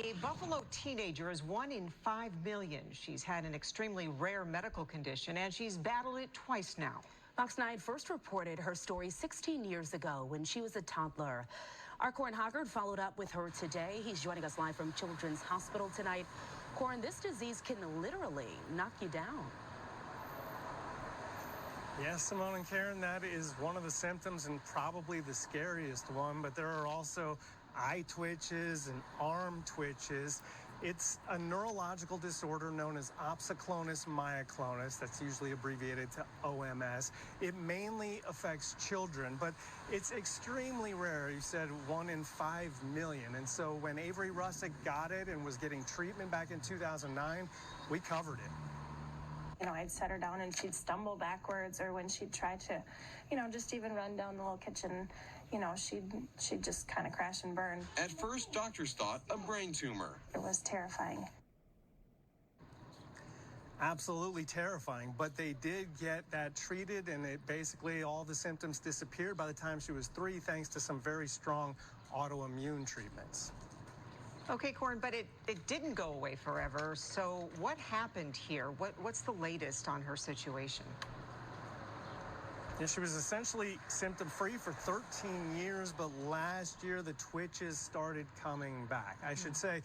A Buffalo teenager is 1 in 5 million. She's had an extremely rare medical condition, and she's battled it twice now. Fox 9 first reported her story 16 years ago when she was a toddler. Our Corin Hoggard followed up with her today. He's joining us live from Children's Hospital tonight. Corin, this disease can literally knock you down. Yes, Simone and Karen, that is one of the symptoms and probably the scariest one, but there are also eye twitches and arm twitches. It's a neurological disorder known as opsoclonus myoclonus. That's usually abbreviated to OMS. It mainly affects children, but it's extremely rare. You said 1 in 5 million. And so when Avery Russek got it and was getting treatment back in 2009, we covered it. I'd set her down and she'd stumble backwards, or when she'd try to, just even run down the little kitchen, she'd just kind of crash and burn. At first, doctors thought a brain tumor. It was terrifying. Absolutely terrifying, but they did get that treated, and it basically all the symptoms disappeared by the time she was 3, thanks to some very strong autoimmune treatments. Okay, Corin, but it didn't go away forever. So what happened here? What's the latest on her situation? Yeah, she was essentially symptom-free for 13 years, but last year the twitches started coming back. I should say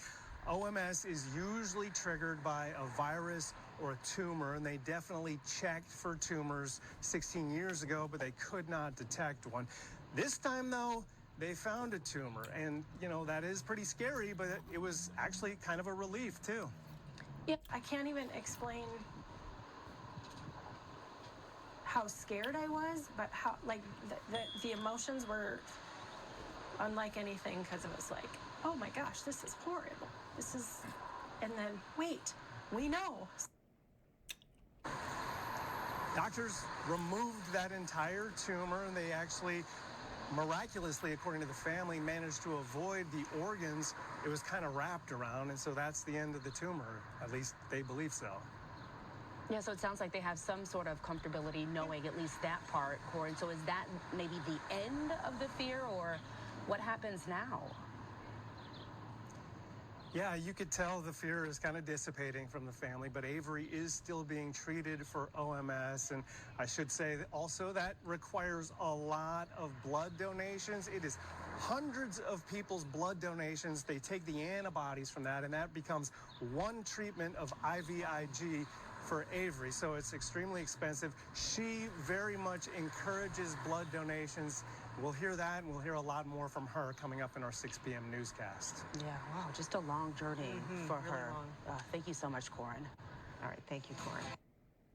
OMS is usually triggered by a virus or a tumor, and they definitely checked for tumors 16 years ago, but they could not detect one. This time, though, they found a tumor, and, that is pretty scary, but it was actually kind of a relief, too. Yeah, I can't even explain how scared I was, but how, the emotions were unlike anything, because it was like, oh my gosh, this is horrible. And then, wait, we know. Doctors removed that entire tumor, and they actually miraculously, according to the family, managed to avoid the organs it was kind of wrapped around, and so that's the end of the tumor. At least they believe so. Yeah, so it sounds like they have some sort of comfortability knowing at least that part, Corin. So is that maybe the end of the fear, or what happens now? Yeah, you could tell the fear is kind of dissipating from the family, but Avery is still being treated for OMS. And I should say that also that requires a lot of blood donations. It is hundreds of people's blood donations. They take the antibodies from that, and that becomes one treatment of IVIG for Avery. So it's extremely expensive. She very much encourages blood donations. We'll hear that, and we'll hear a lot more from her coming up in our 6 p.m. newscast. Yeah, wow, just a long journey for really her. long. Thank you so much, Corin. All right, thank you, Corin.